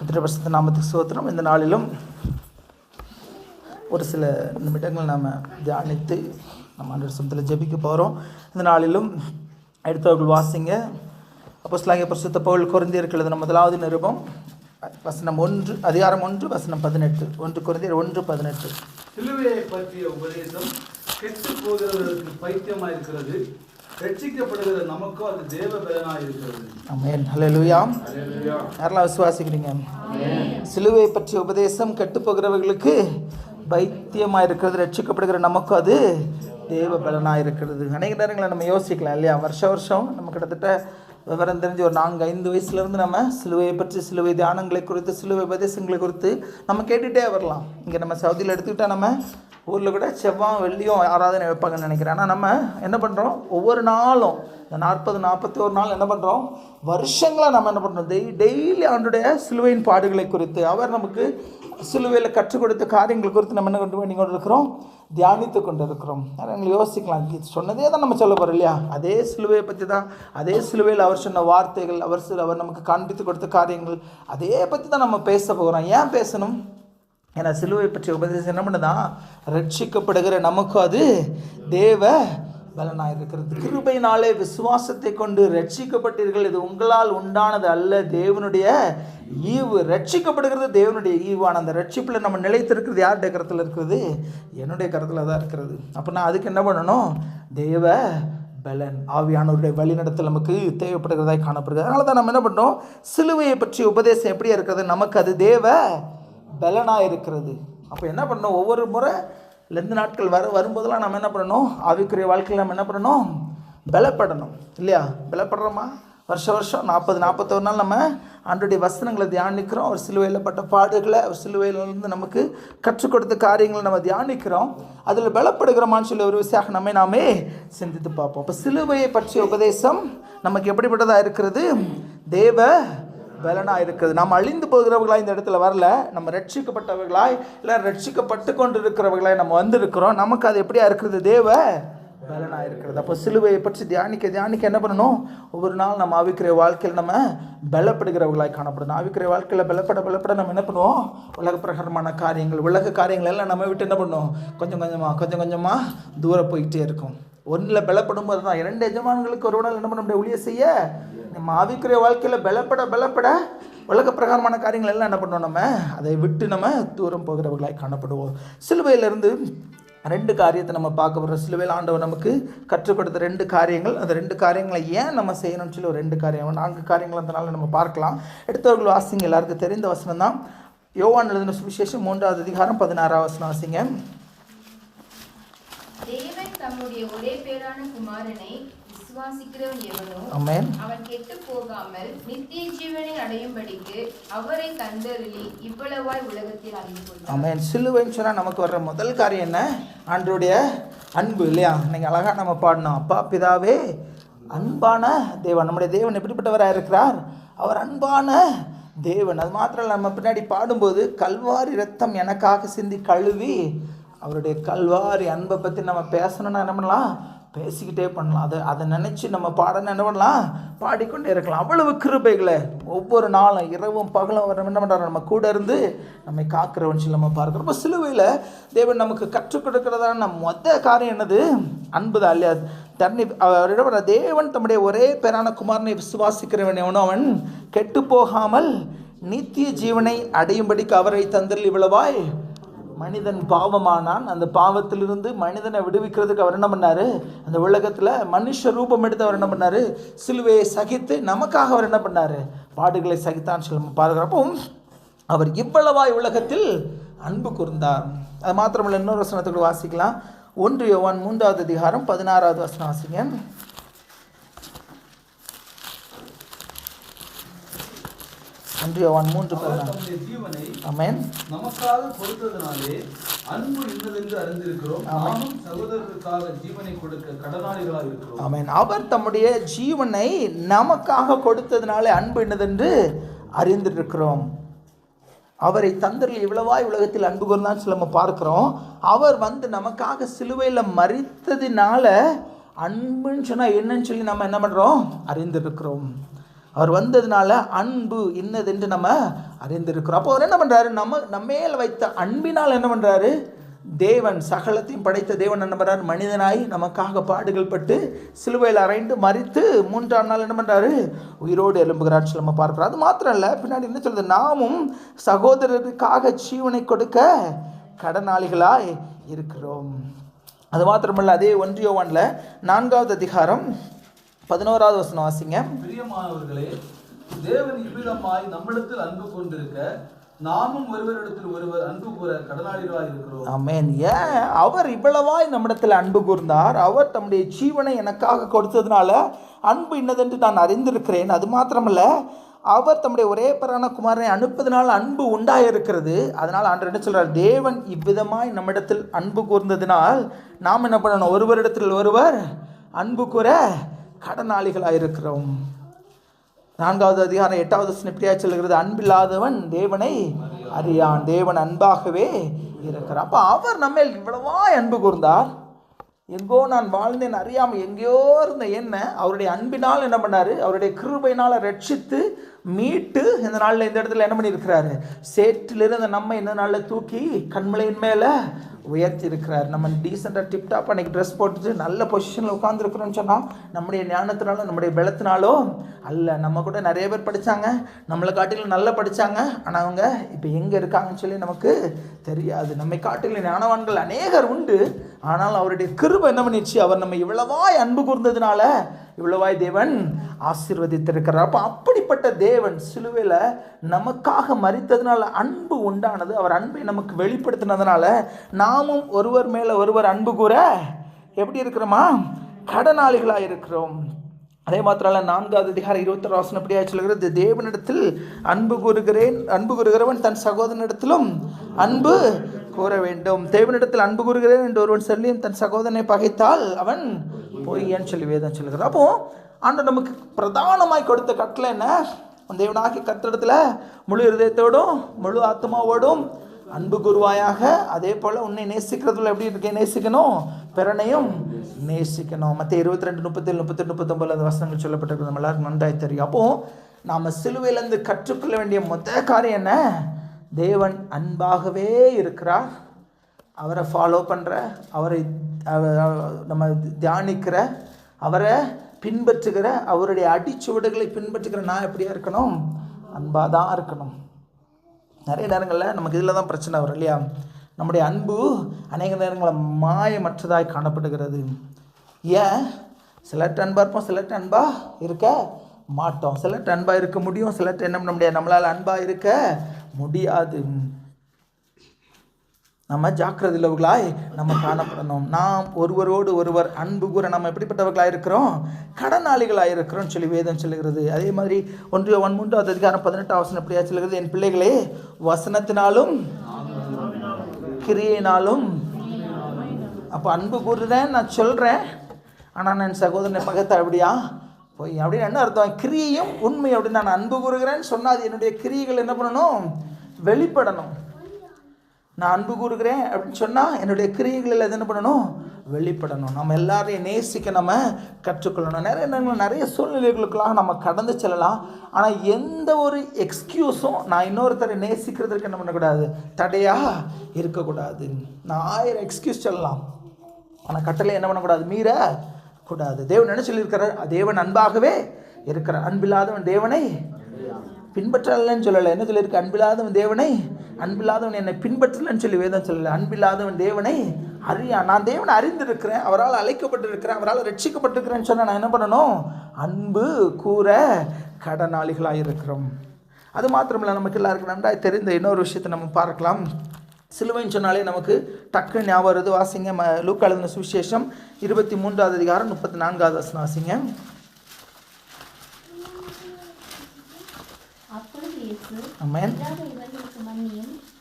கர்த்தருடைய பரிசுத்த நாமத்துக்கு ஸ்தோத்திரம். இந்த நாளிலும் ஒரு சில நிமிடங்கள் நாம் தியானித்து நம்ம ஆண்டவர் சமூகத்தில் ஜெபிக்க போகிறோம். இந்த நாளிலும் எடுத்தவர்கள் வாசிங்க. அப்போஸ்தலனாகிய பரிசுத்த பவுல் கொரிந்தியருக்கு எழுதின முதலாவது நிருபம் வசனம் 1 அதிகாரம் 1 வசனம் 18. 1 கொரிந்தியர் 1:18. சிலுவையை பற்றிய உபதேசம் கெட்டு போகிறவர்களுக்கு பைத்தியமாக இருக்கிறது, ரட்சிக்கப்படுகிற நமக்கோ அது தேவ பலனாக இருக்கிறது. ஆமென். ஹல்லேலூயா. யாரெல்லாம் விசுவாசிக்கிறீங்க? சிலுவையை பற்றிய உபதேசம் கெட்டு போகிறவர்களுக்கு பைத்தியமாக இருக்கிறது, ரட்சிக்கப்படுகிற நமக்கும் அது தேவ பலனாக இருக்கிறது. அநேக நேரங்களை நம்ம யோசிக்கலாம் இல்லையா? வருஷம் நம்ம கிட்டத்தட்ட விவரம் தெரிஞ்சு ஒரு 4-5 வயசுலேருந்து நம்ம சிலுவையை பற்றி, சிலுவை தியானங்களை குறித்து, சிலுவை உபதேசங்களை குறித்து நம்ம கேட்டுகிட்டே வரலாம். இங்கே நம்ம சவுதியில் எடுத்துக்கிட்டால் நம்ம ஊரில் கூட செவ்வாய் வெள்ளியும் ஆராதனை வைப்பாங்கன்னு நினைக்கிறேன். ஆனால் நம்ம என்ன பண்ணுறோம், ஒவ்வொரு நாளும் இந்த 40-41 நாள் என்ன பண்ணுறோம், வருஷங்களாக நம்ம என்ன பண்ணுறோம், டெய்லி ஆண்டுடைய சிலுவையின் பாடுகளை குறித்து, அவர் நமக்கு சிலுவையில் கற்றுக் கொடுத்த காரியங்கள் குறித்து நம்ம என்ன கொண்டு இருக்கிறோம், தியானித்து கொண்டு இருக்கிறோம். எங்களுக்கு யோசிக்கலாம், சொன்னதே தான் நம்ம சொல்ல போகிறோம் இல்லையா? அதே சிலுவையை பற்றி தான், அதே சிலுவையில் அவர் சொன்ன வார்த்தைகள், அவர் நமக்கு காண்பித்து கொடுத்த காரியங்கள், அதே பற்றி தான் நம்ம பேச போகிறோம். ஏன் பேசணும்? ஏன்னா சிலுவை பற்றிய உபதேசம் என்ன பண்ணுதான், ரட்சிக்கப்படுகிற நமக்கும் அது தேவ பலனாக இருக்கிறது. கிருபையினாலே விசுவாசத்தை கொண்டு ரட்சிக்கப்பட்டீர்கள், இது உங்களால் உண்டானது அல்ல, தேவனுடைய ஈவு. ரட்சிக்கப்படுகிறது தேவனுடைய ஈவான அந்த ரட்சிப்பில் நம்ம நிலைத்திருக்கிறது யாருடைய கருத்தில் இருக்கிறது? என்னுடைய கருத்தில் தான் இருக்கிறது. அப்போ நான் அதுக்கு என்ன பண்ணணும்? தேவ பலன், ஆவியானவருடைய வழிநடத்தல் நமக்கு தேவைப்படுகிறதாய் காணப்படுகிறது. அதனால தான் நம்ம என்ன பண்ணுறோம், சிலுவையை பற்றிய உபதேசம் எப்படி இருக்கிறது, நமக்கு அது தேவ பலனாக இருக்கிறது. அப்போ என்ன பண்ணணும், ஒவ்வொரு முறை லெந்து நாட்கள் வரும்போதெல்லாம் நம்ம என்ன பண்ணணும், ஆவிக்குரிய வாழ்க்கையில் நம்ம என்ன பண்ணணும், பலப்படணும் இல்லையா? பலப்படுறோமா? வருஷம் 40-41 நாள் நம்ம ஆண்டவருடைய வசனங்களை தியானிக்கிறோம். அவர் சிலுவையில் பட்ட பாடுகளை, அவர் சிலுவையிலிருந்து நமக்கு கற்றுக் கொடுத்த காரியங்களை நம்ம தியானிக்கிறோம். அதில் பலப்படுகிறோமான்னு சொல்லி ஒரு விஷயம் நாமே சிந்தித்து பார்ப்போம். இப்போ சிலுவையை பற்றிய உபதேசம் நமக்கு எப்படிப்பட்டதாக இருக்கிறது? தேவ பலனாக இருக்கிறது. நாம் அழிந்து போகிறவர்களாய் இந்த இடத்துல வரல, நம்ம ரட்சிக்கப்பட்டவர்களாய் இல்லை ரட்சிக்கப்பட்டு கொண்டு இருக்கிறவர்களாய் நம்ம வந்திருக்கிறோம். நமக்கு அது எப்படியா இருக்கிறது? தேவ பலனாக இருக்கிறது. அப்போ சிலுவையை பற்றி தியானிக்க என்ன பண்ணணும்? ஒவ்வொரு நாள் நம்ம ஆவிக்குரிய வாழ்க்கையில் நம்ம பலப்படுகிறவர்களாய் காணப்படணும். ஆவிக்குரிய வாழ்க்கையில் பலப்பட நம்ம என்ன பண்ணுவோம், உலக பிரகாரமான காரியங்கள், உலக காரியங்கள் எல்லாம் நம்ம விட்டு என்ன பண்ணுவோம், கொஞ்சம் கொஞ்சமாக தூரம் போய்கிட்டே இருக்கும். ஒன்றில் பலப்படும் போது தான் 2 எஜமான்களுக்கு ஒரு நாள் என்ன பண்ண முடியும், ஊழியம் செய்ய. நம்ம ஆவிக்குரிய வாழ்க்கையில் பலப்பட உலக பிரகாரமான காரியங்கள் எல்லாம் என்ன பண்ணுவோம், நம்ம அதை விட்டு நம்ம தூரம் போகிறவர்களாய் காணப்படுவோம். சிலுவையிலிருந்து 2 காரியத்தை நம்ம பார்க்க போகிறோம். சிலுவையில் ஆண்டவர் நமக்கு கற்றுக் கொடுத்த 2 காரியங்கள். அந்த 2 காரியங்களை ஏன் நம்ம செய்யணும்னு சொல்லி ஒரு 2 காரியம், 4 காரியங்கள் அதனால நம்ம பார்க்கலாம். எடுத்தவர்கள் வாசிங்க, எல்லாருக்கும் தெரிந்த வசனம் தான். யோவான் எழுதின சுவிசேஷம் 3வது அதிகாரம் 16வது வசனம் வாசிங்க. தேவன் தம்முடைய ஒரே பேரான குமாரனை விசுவாசிக்கிறவன் எவனோ அவன் கெட்டு போகாமல் நித்திய ஜீவனை அடையும்படிக்கு அவரை தந்தருளி இவ்வளவாய் உலகத்தில் அறிந்து கொண்டார். ஆமென். சிலுவைன்னு சொன்னால் நமக்கு வர்ற முதல் காரியம் என்ன? ஆண்டவருடைய அன்பு இல்லையா? நீங்கள் அழகாக நம்ம பாடணும், அப்பா பிதாவே அன்பான தேவன். நம்முடைய தேவன் எப்படிப்பட்டவராக இருக்கிறார்? அவர் அன்பான தேவன். அது மாத்திரம் இல்லை, நம்ம பின்னாடி பாடும்போது கல்வாரி ரத்தம் எனக்காக சிந்தி கழுவி, அவருடைய கல்வாரி அன்பை பற்றி நம்ம பேசணும்னா என்ன பண்ணலாம், பேசிக்கிட்டே பண்ணலாம். அதை நினச்சி நம்ம பாடணும் என்ன பண்ணலாம், பாடிக்கொண்டே இருக்கலாம். அவ்வளவு கிருபைகளை ஒவ்வொரு நாளும் இரவும் பகலும் அவர் என்ன பண்ணுறாரு, நம்ம கூட இருந்து நம்மை காக்கிறவன் சொல்லி நம்ம பார்க்குறோம். இப்போ சிலுவையில் தேவன் நமக்கு கற்றுக் கொடுக்கிறதான மொத்த காரியம் என்னது? அன்பு தான் இல்லையா? அவரிடம் தேவன் தம்முடைய ஒரே பேரான குமாரனை விசுவாசிக்கிறவன் எவனோ அவன் கெட்டு போகாமல் நித்திய ஜீவனை அடையும்படிக்கு அவரை தந்தரில் இவ்வளவாய். மனிதன் பாவமானான், அந்த பாவத்திலிருந்து மனிதனை விடுவிக்கிறதுக்கு அவர் என்ன பண்ணார், அந்த உலகத்தில் மனுஷ ரூபம் எடுத்து அவர் என்ன பண்ணார், சிலுவையை சகித்து நமக்காக அவர் என்ன பண்ணார், பாடுகளை சகித்தான்னு சொல்லி பார்க்குறப்போ அவர் இவ்வளவாய் உலகத்தில் அன்பு கூர்ந்தார். அது மாத்திரமில்லை, இன்னொரு வசனத்துக்கு வாசிக்கலாம். 1 யோவான் 3வது அதிகாரம் 16வது வசனம் வாசிங்க. 1 யோவான் 3:16. ஜீவனை ஆமென். நமக்காக கொடுத்ததனாலே அன்பு இன்னதென்று அறிந்திருக்கிறோம். நாமும் சகோதரர்களுக்காக ஜீவனை கொடுக்க கடனாளிகளாக இருக்கிறோம். ஆமென். அவர் தம்முடைய ஜீவனை நமக்காக கொடுத்ததனாலே அன்பு இன்னதென்று அறிந்திருக்கிறோம். அவரை தந்தரில் இவ்வளவாய் உலகத்தில் அன்பு கூர்ந்தான்னு சொல்லி நம்ம பார்க்கிறோம். அவர் நமக்காக சிலுவையில் மரித்ததினால அன்புன்னு சொன்னால் என்னன்னு சொல்லி நம்ம என்ன பண்ணுறோம், அறிந்திருக்கிறோம். அவர் வந்ததுனால அன்பு இன்னதென்று நம்ம அறிந்திருக்கிறோம். அப்போ அவர் என்ன பண்ணுறாரு, நம்ம மேல் வைத்த அன்பினால் என்ன பண்ணுறாரு, தேவன் சகலத்தையும் படைத்த தேவன் என்ன பண்ணுறாரு, மனிதனாய் நமக்காக பாடுகள் பட்டு சிலுவையில் அறைந்து மரித்து 3ஆம் நாள் என்ன பண்ணுறாரு, உயிரோடு எழும்புகிறார் சொல்லி நம்ம பார்க்குறோம். அது மாத்திரம் இல்லை, பின்னாடி என்ன சொல்றது, நாமும் சகோதரருக்காக ஜீவனை கொடுக்க கடனாளிகளாய் இருக்கிறோம். அது மாத்திரமல்ல, அதே 1 யோவானில் 4வது அதிகாரம் 11வது வசனம் வாசிங்க. பிரியமானவர்களே, தேவன் இவ்விதமாய் நம்மிடத்தில் அன்பு கொண்டிருக்க நாமும் ஒருவரிடத்தில் ஒருவர் அன்பு கூற கடனாளிகளாய் இருக்கிறோம். ஆமென். ஏன் அவர் இவ்வளவாய் நம்மிடத்தில் அன்பு கூர்ந்தார், அவர் தம்முடைய ஜீவனை எனக்காக கொடுத்ததுனால அன்பு இன்னதென்று நான் அறிந்திருக்கிறேன். அது மாத்திரமல்ல, அவர் தம்முடைய ஒரே பேரான குமாரனை அனுப்பதனால் அன்பு உண்டாயிருக்கிறது. அதனால் ஆண்டவர் என்ன சொல்றார், தேவன் இவ்விதமாய் நம்மிடத்தில் அன்பு கூர்ந்ததினால் நாம் என்ன பண்ணணும், ஒருவரிடத்தில் ஒருவர் அன்பு கூற கடனாளிகளாயிருக்கிறோம். 4வது அதிகாரம் 8வது வசனம் இப்படியா சொல்கிறது, அன்பில்லாதவன் தேவனை அறியான், தேவன் அன்பாகவே இருக்கிறார். அப்போ அவர் நம்ம இவ்வளவா அன்பு கூர்ந்தார். எங்கோ நான் வாழ்ந்தேன் அறியாமல் எங்கேயோ இருந்த என்ன அவருடைய அன்பினால் என்ன பண்ணார், அவருடைய கிருபையினால் ரட்சித்து மீட்டு இந்த நாளில் இந்த இடத்துல என்ன பண்ணியிருக்கிறாரு, சேற்றிலிருந்து நம்ம இந்த நாளில் தூக்கி கண்மலையின் மேலே உயர்த்தி இருக்கிறார். நம்ம டீசெண்டாக டிப்டாப் அன்றைக்கி ட்ரெஸ் போட்டுட்டு நல்ல பொசிஷனில் உட்காந்துருக்குறோன்னு சொன்னால் நம்முடைய ஞானத்தினாலும் நம்முடைய பலத்தினாலோ அல்ல. நம்ம கூட நிறைய பேர் படித்தாங்க, நம்மளை காட்டிலும் நல்லா படித்தாங்க, ஆனால் அவங்க இப்போ எங்கே இருக்காங்கன்னு சொல்லி நமக்கு தெரியாது. நம்மை காட்டிலும் ஞானவான்கள் அநேகர் உண்டு, ஆனால் அவருடைய கிருபை என்ன பண்ணிடுச்சு, அவர் நம்ம இவ்வளவாய் அன்பு கூர்ந்ததுனால இவ்வளவாய் தேவன் ஆசீர்வதித்திருக்கிறார். அப்போ அப்படிப்பட்ட தேவன் சிலுவையில் நமக்காக மரித்ததுனால அன்பு உண்டானது. அவர் அன்பை நமக்கு வெளிப்படுத்தினதுனால நாமும் ஒருவர் மேலே ஒருவர் அன்பு கூற எப்படி இருக்கிறோமா, கடனாளிகளாக இருக்கிறோம். அதே மாத்திரம் 4வது அதிகாரம் 21 வசனம் எப்படியா சொல்கிறது, தேவனிடத்தில் அன்பு கூறுகிறவன் தன் சகோதரனிடத்திலும் அன்பு கூற வேண்டும். தேவனிடத்தில் அன்பு கூறுகிறேன் என்று ஒருவன் சொல்லியும் தன் சகோதரனை பகைத்தால் அவன் பொய்யன்னு சொல்லி வேதம் சொல்லுகிறது. அப்போ ஆண்டவர் நமக்கு பிரதானமாய் கொடுத்த கட்டளை என்ன, தேவனாகி கர்த்தரிடத்தில் முழு இருதயத்தோடும் முழு ஆத்மாவோடும் அன்பு கூறுவாயாக. அதே போல் உன்னை நேசிக்கிறதுல எப்படி இருக்கேன், நேசிக்கணும், பிறனையும் நேசிக்கணும். மத்திய 22, 37, 38, 39 அந்த வசனங்கள் சொல்லப்பட்டிருக்கு, நம்ம எல்லாருக்கும் நன்றாய் தெரியும். அப்போது நாம் சிலுவையிலேருந்து கற்றுக்கொள்ள வேண்டிய மொத்த காரியம் என்ன, தேவன் அன்பாகவே இருக்கிறார். அவரை ஃபாலோ பண்ணுற, அவரை நம்ம தியானிக்கிற, அவரை பின்பற்றுகிற, அவருடைய அடிச்சுவடுகளை பின்பற்றுகிற நான் எப்படியா இருக்கணும், அன்பாக தான் இருக்கணும். நிறைய நேரங்களில் நமக்கு இதில் தான் பிரச்சனை வரும் இல்லையா, நம்முடைய அன்பு அநேக நேரங்களில் மாயமற்றதாய் காணப்படுகிறது. ஏன், சிலர்ட்ட அன்பாக இருப்போம், சிலர்ட்ட அன்பாக இருக்க மாட்டோம். சிலர்ட்ட அன்பாக இருக்க முடியும், சிலர்ட்ட என்ன பண்ண முடியாது, நம்மளால் அன்பாக இருக்க முடியாது. நம்ம ஜாக்கிரதையுள்ளவர்களாய் நம்ம காணப்படணும். நாம் ஒருவரோடு ஒருவர் அன்பு கூற நம்ம எப்படிப்பட்டவர்களாக இருக்கிறோம், கடனாளிகளாக இருக்கிறோம்னு சொல்லி வேதம் சொல்லுகிறது. அதே மாதிரி 1 யோவான் 3வது அதிகாரம் 18வது வசனம் எப்படியா சொல்லுகிறது, என் பிள்ளைகளே வசனத்தினாலும் கிரியையினாலும். அப்போ அன்பு கூறுறேன் நான் சொல்கிறேன், ஆனால் நான் சகோதரனை பகத்தா எப்படியா போய் அப்படின்னு என்ன அர்த்தம், கிரியையும் உண்மை. அப்படின்னு நான் அன்பு கூறுகிறேன்னு சொன்னால் அது என்னுடைய கிரியைகள் என்ன பண்ணணும், வெளிப்படணும். நான் அன்பு கூறுகிறேன் அப்படின்னு சொன்னால் என்னுடைய கிரியைகளில் அது என்ன பண்ணணும், வெளிப்படணும். நம்ம எல்லாரையும் நேசிக்க நம்ம கற்றுக்கொள்ளணும். நிறைய சூழ்நிலைகளுக்கெல்லாம் நம்ம கடந்து செல்லலாம், ஆனால் எந்த ஒரு எக்ஸ்கியூஸும் நான் இன்னொருத்தரை நேசிக்கிறதுக்கு என்ன பண்ணக்கூடாது, தடையாக இருக்கக்கூடாது. நான் 1000 எக்ஸ்கியூஸ் சொல்லலாம், ஆனால் கட்டளை என்ன பண்ணக்கூடாது, மீறக்கூடாது. தேவன் என்ன சொல்லியிருக்கிறார், தேவன் அன்பாகவே இருக்கிறார். அன்பில்லாதவன் தேவனை பின்பற்றலன்னு சொல்லலை, என்ன சொல்லியிருக்கு, அன்பில்லாதவன் என்னை பின்பற்றலன்னு சொல்லி வேதம் சொல்லலை. அன்பில்லாதவன் தேவனை அறியான். நான் தேவனை அறிந்திருக்கிறேன், அவரால் அழைக்கப்பட்டிருக்கிறேன், அவரால் ரட்சிக்கப்பட்டிருக்கிறேன்னு சொன்னால் நான் என்ன பண்ணணும், அன்பு கூற கடனாளிகளாக இருக்கிறோம். அது மாத்திரமில்லை, நமக்கு எல்லாருக்கும் நன்றாய் தெரிந்த இன்னொரு விஷயத்தை நம்ம பார்க்கலாம். சிலுவைன்னு சொன்னாலே நமக்கு டக்கு ஞாபகம் வருது. வாசிங்க, லூக்கா எழுதின சுவிசேஷம் 23வது அதிகாரம் 34வது வசனம் வாசிங்க. ஆமென்.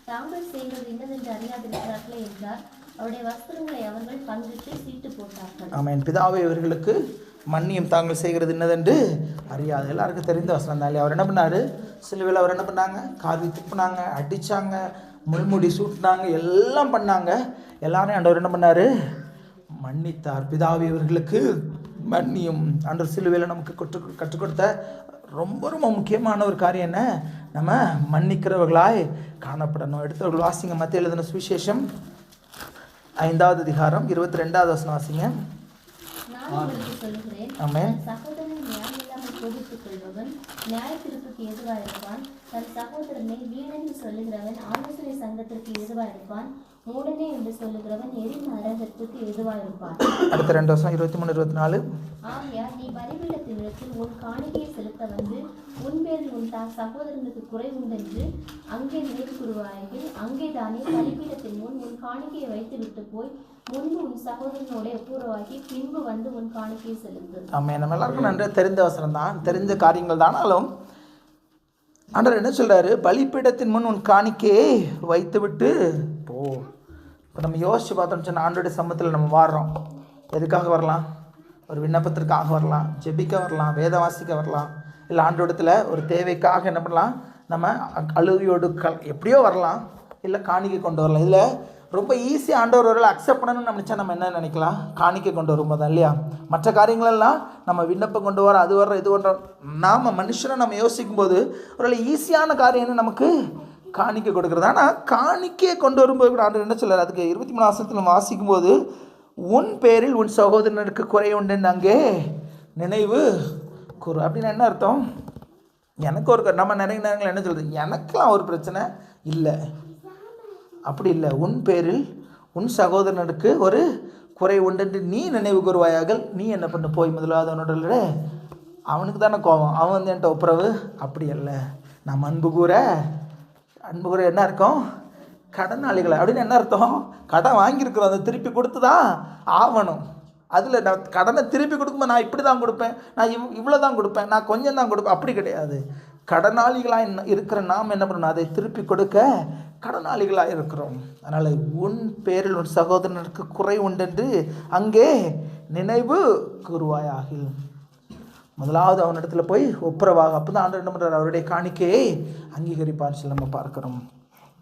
தாங்கள் செய்வது என்னவென்று அறியாதிருக்கிறார்களே என்றார். அவருடைய வஸ்திரங்களை அவர்கள் பங்கிட்டு சீட்டு போட்டார்கள். ஆமென். பிதாவே இவர்களுக்கு மன்னியும், தாங்கள் செய்கிறது என்னதென்று அறியாது. எல்லாருக்கும் தெரிந்த வசனம் தான். அவர் என்ன பண்ணார், சிலுவையில் அவர் என்ன பண்ணாங்க, காவி துப்புனாங்க, அடித்தாங்க, முள்முடி சூட்டினாங்க, எல்லாம் பண்ணாங்க. எல்லாரையும் ஆண்டவர் என்ன பண்ணார், மன்னித்தார். பிதாவே இவர்களுக்கு மன்னியும். ஆண்டவர் சிலுவையில் நமக்கு கற்றுக் கொடுத்த ரொம்ப ரொம்ப முக்கியமான ஒரு காரியம் என்ன? நம்ம மன்னிக்கிறவர்களாய் காணப்படணும். எடுத்தவர்கள் வாசிங்க. மத்திய எழுதின சுவிசேஷம் 5வது அதிகாரம் 22வது வசனம் வாசிங்க. நான் உங்களுக்கு சொல்லுகிறேன், ஆமென். தன் சகோதரனை நியாயமில்லாமல் கோபித்துக் கொள்பவன் நியாயத்தீர்ப்புக்கு ஏதுவாயிருப்பான். தன் சகோதரனை வீணென்று சொல்லுகிறவன் ஆலோசனை சங்கத்திற்கு ஏதுவாயிருப்பான். மூடனே என்று சொல்லுகிறவன் எரிந்த நரகத்திற்கு ஏதுவாயிருப்பான். அடுத்த 2 வருஷம் 23 24. ஆகையால் நீ பலிபீடத்தினிடத்தில் உன் காணிக்கையை செலுத்த வந்து உன் பேரில் உன் சகோதரனுக்கு குறை உண்டென்று அங்கே நினைவு கூறுவார்கள். அங்கே தானே பலிபீடத்தின் முன் உன் காணிக்கையை வைத்து விட்டு போய் முன்பு உன் சகோதரனோட ஒப்புரவாக்கி பின்பு வந்து உன் காணிக்கையை செலுத்து. ஆமே. நம்ம எல்லாருக்கும் நன்றி தெரிந்த அவசரம் தான், தெரிஞ்ச காரியங்கள் தானாலும் ஆண்டவர் என்ன சொல்றாரு? பலிபீடத்தின் முன் உன் காணிக்கையை வைத்து விட்டு போ. இப்போ நம்ம யோசிச்சு பார்த்தோம்னு சொன்னால், ஆண்டோடைய சமூகத்தில் நம்ம வாடுறோம். எதுக்காக வரலாம்? ஒரு விண்ணப்பத்திற்காக வரலாம், ஜெபிக்க வரலாம், வேத வாசிக்க வரலாம், இல்லை ஆண்டோடத்தில் ஒரு தேவைக்காக என்ன பண்ணலாம், நம்ம அழுகையோடு எப்படியோ வரலாம், இல்லை காணிக்கை கொண்டு வரலாம். இல்லை ரொம்ப ஈஸியாக ஆண்டவர் வரல அக்செப்ட் பண்ணணும்னு நினச்சா நம்ம என்ன நினைக்கலாம்? காணிக்கை கொண்டு வரும்போது தான் இல்லையா? மற்ற காரியங்களெல்லாம் நம்ம விண்ணப்பம் கொண்டு வர, அது வர்ற, இது வர்ற, நாம் மனுஷனை நம்ம யோசிக்கும் போது ஒரு ஈஸியான காரியம் என்ன? நமக்கு காணிக்கை கொடுக்குறது. ஆனால் காணிக்கையை கொண்டு வரும்போது கூட ஆண்டவர் என்ன சொல்கிறார்? அதுக்கு 23 வசனத்தில் நம்ம வாசிக்கும் போது, உன் பேரில் உன் சகோதரனுக்கு குறை உண்டுன்னு அங்கே நினைவு கூறு. அப்படின்னு என்ன அர்த்தம்? எனக்கு ஒரு நம்ம நிறைய நேரங்கள் என்ன சொல்கிறது? எனக்கெல்லாம் ஒரு பிரச்சனை இல்லை, அப்படி இல்லை. உன் பேரில் உன் சகோதரனுக்கு ஒரு குறை உண்டு நீ நினைவு கூறுவாயாக. நீ என்ன பண்ண போய் முதலாவதவனோட அவனுக்கு தானே கோபம், அவன் வந்து என்கிட்ட ஒப்புரவு. அப்படி இல்லை, நம்ம அன்பு கூற என்ன இருக்கும்? கடனாளிகளை. அப்படின்னு என்ன அர்த்தம்? கடன் வாங்கியிருக்கிறோம், அதை திருப்பி கொடுத்து தான் ஆகணும். அதில் நான் கடனை திருப்பி கொடுக்கும்போது நான் இப்படி தான் கொடுப்பேன், நான் இவ்வளோ தான் கொடுப்பேன், நான் கொஞ்சம் தான் கொடுப்பேன், அப்படி கிடையாது. கடனாளிகளாக இருக்கிற நாம் என்ன பண்ணணும்? அதை திருப்பி கொடுக்க கடனாளிகளாக இருக்கிறோம். அதனால் உன் பேரில் உன் சகோதரனுக்கு குறை உண்டென்று அங்கே நினைவு கூறுவாயாக. முதலாவது அவனிடத்தில் போய் ஒப்புரவாக. அப்போ தான் ஆண்டவர் என்ன பண்ணுறார்? அவருடைய காணிக்கையை அங்கீகரிப்பான்னு சொல்லி நம்ம பார்க்குறோம்.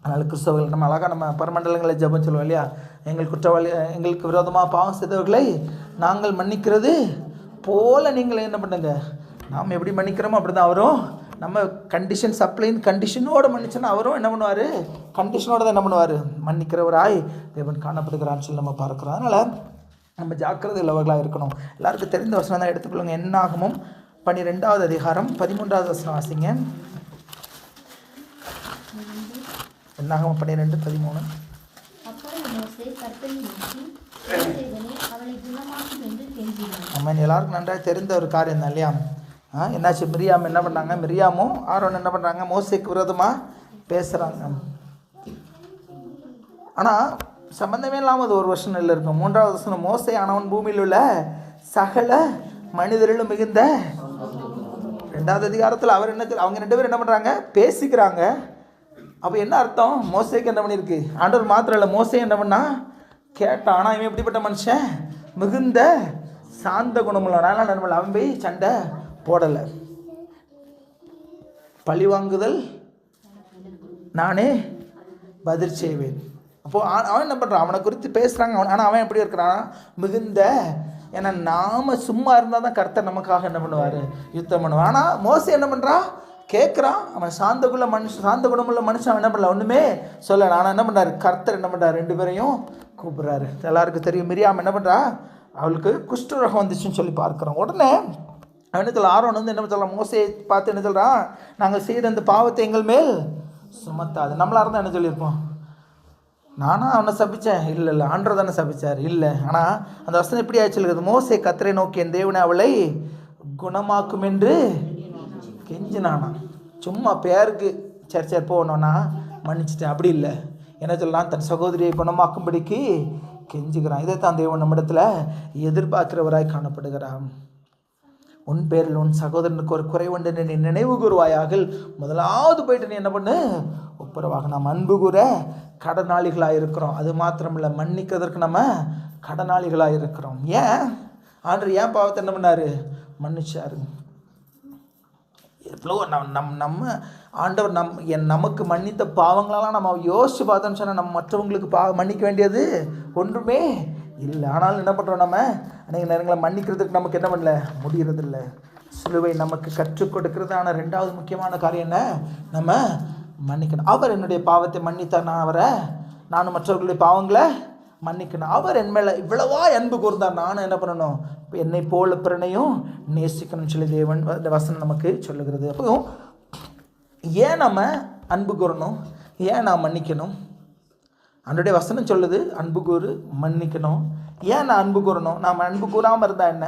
அதனால் கிறிஸ்தவர்கள் நம்ம அழகாக நம்ம பரமண்டலங்களை ஜெபம் சொல்லுவோம் இல்லையா? எங்களுக்கு விரோதமாக பாவம் செய்தவர்களை நாங்கள் மன்னிக்கிறது போல நீங்கள் என்ன பண்ணுங்க, நாம் எப்படி மன்னிக்கிறோமோ அப்படி தான் அவரும். நம்ம கண்டிஷன் சப்ளைன்னு கண்டிஷனோடு மன்னிச்சோன்னா அவரும் என்ன பண்ணுவார்? கண்டிஷனோடு தான் என்ன பண்ணுவார்? மன்னிக்கிறவராய் தேவன் காணப்படுகிறான்னு சொல்லி நம்ம பார்க்குறோம். அதனால் நம்ம ஜாக்கிரதை உள்ளவர்களாக இருக்கணும். எல்லாருக்கும் தெரிந்த வசனம் தான் எடுத்துக்கொள்ளுங்க. என்னாகமும் 12வது அதிகாரம் 13வது வசனம் வாசிங்க. என்னாகமும் 12:13. நம்ம எல்லாருக்கும் நன்றாக தெரிந்த ஒரு காரியம் தான் இல்லையா? என்னாச்சு? மிரியாம் என்ன பண்ணாங்க? மிரியாமும் ஆரோன் என்ன பண்ணுறாங்க? மோசேக்கு விரோதமாக பேசுகிறாங்க. ஆனால் சம்பந்தமே இல்லாமல் அது ஒரு வருஷம் நெல் இருக்கும். 3வது வசனம், மோசே ஆனவன் பூமியில் உள்ள சகல மனிதர்களும் மிகுந்த. 2வது அதிகாரத்தில் அவர் என்ன, அவங்க 2 பேரும் என்ன பண்ணுறாங்க? பேசிக்கிறாங்க. அப்போ என்ன அர்த்தம்? மோசேக்கு என்ன பண்ணியிருக்கு? ஆண்டவர் மாத்திரம் இல்லை, மோசே என்ன பண்ணா கேட்டான். ஆனால் இவன் எப்படிப்பட்ட மனுஷன்? மிகுந்த சாந்த குணமுள்ள. அதனால் அவன் போய் சண்டை போடலை. பழி வாங்குதல் நானே பதில் செய்வேன். அப்போது அவன் என்ன பண்ணுறான்? அவனை குறித்து பேசுகிறாங்க. ஆனால் அவன் எப்படி இருக்கிறான்? மிகுந்த. ஏன்னா நாம் சும்மா இருந்தால் தான் கர்த்தர் நமக்காக என்ன பண்ணுவார்? யுத்தம் பண்ணுவான். ஆனால் மோசே என்ன பண்ணுறான்? கேட்குறான். அவன் சாந்த குணமுள்ள மனுஷன். அவன் என்ன பண்ணல? ஒன்றுமே சொல்ல. ஆனால் என்ன பண்ணுறாரு? கர்த்தர் என்ன பண்ணுறாரு? 2 பேரையும் கூப்பிட்றாரு. எல்லாருக்கும் தெரியும். மிரியாம் என்ன பண்ணுறா? அவளுக்கு குஷ்டரோகம் வந்துச்சுன்னு சொல்லி பார்க்குறோம். உடனே அவன் என்ன சொல்ல? ஆரோன் வந்து என்ன சொல்கிறான்? மோசையை பார்த்து என்ன சொல்கிறான்? நாங்கள் செய்த அந்த பாவத்தை எங்கள் மேல் சுமத்தாது. நம்மளாக இருந்தால் என்ன சொல்லியிருப்போம்? நானா அவனை சபித்தேன்? இல்லை, ஆண்டவர் தானே சபித்தார்? இல்லை. ஆனால் அந்த வசனம் எப்படி ஆயிடுச்சு? மோசே கர்த்தரை நோக்கி என் தேவனை அவளை குணமாக்கும் என்று கெஞ்சினானா. சும்மா பேருக்கு சரி போகணுன்னா மன்னிச்சிட்டேன், அப்படி இல்லை. என்ன சொல்லலாம்? தன் சகோதரியை குணமாக்கும்படிக்கு கெஞ்சுகிறான். இதை தான் தேவன் நம்மிடத்தில் எதிர்பார்க்கிறவராய் காணப்படுகிறான். உன் பேரில் உன் சகோதரனுக்கு ஒரு குறை உண்டு நீ நினைவு கூறுவாயாக. முதலாவது போயிட்டு நீ என்ன பண்ணு? ஒப்புரவாக. நாம் அன்பு கூற கடனாளிகளாக இருக்கிறோம். அது மாத்திரமில்லை, மன்னிக்கிறதற்கு நம்ம கடனாளிகளாக இருக்கிறோம். ஏன் ஆண்டவர் ஏன் பாவத்தை என்ன பண்ணார்? மன்னிச்சாரு. எவ்வளோ நம்ம ஆண்டவர் நமக்கு மன்னித்த பாவங்களெல்லாம் நம்ம யோசித்து பார்த்தோன்னு சொன்னால் நம்ம மற்றவங்களுக்கு மன்னிக்க வேண்டியது ஒன்றுமே இல்லை. ஆனாலும் என்ன பண்ணுறோம்? நம்ம அநேக நேரங்களை மன்னிக்கிறதுக்கு நமக்கு என்ன பண்ணல? முடியறதில்லை. சிலுவை நமக்கு கற்றுக் கொடுக்கிறதான ரெண்டாவது முக்கியமான காரியம் என்ன? நம்ம மன்னிக்கணும். அவர் என்னுடைய பாவத்தை மன்னித்தார், நானும் மற்றவர்களுடைய பாவங்களை மன்னிக்கணும். அவர் என் மேலே இவ்வளவா அன்பு கூர்ந்தார், நானும் என்ன பண்ணணும்? என்னை போல பிறனையும் நேசிக்கணும்னு சொல்லி தேவன் இந்த வசனம் நமக்கு சொல்லுகிறது. அப்போ ஏன் நம்ம அன்பு கூறணும்? ஏன் நான் மன்னிக்கணும்? அன்றைய வசனம் சொல்லுது அன்பு கூறு, மன்னிக்கணும். ஏன் நான் அன்பு கூறணும்? நாம் அன்பு கூறாமல் இருந்தால் என்ன?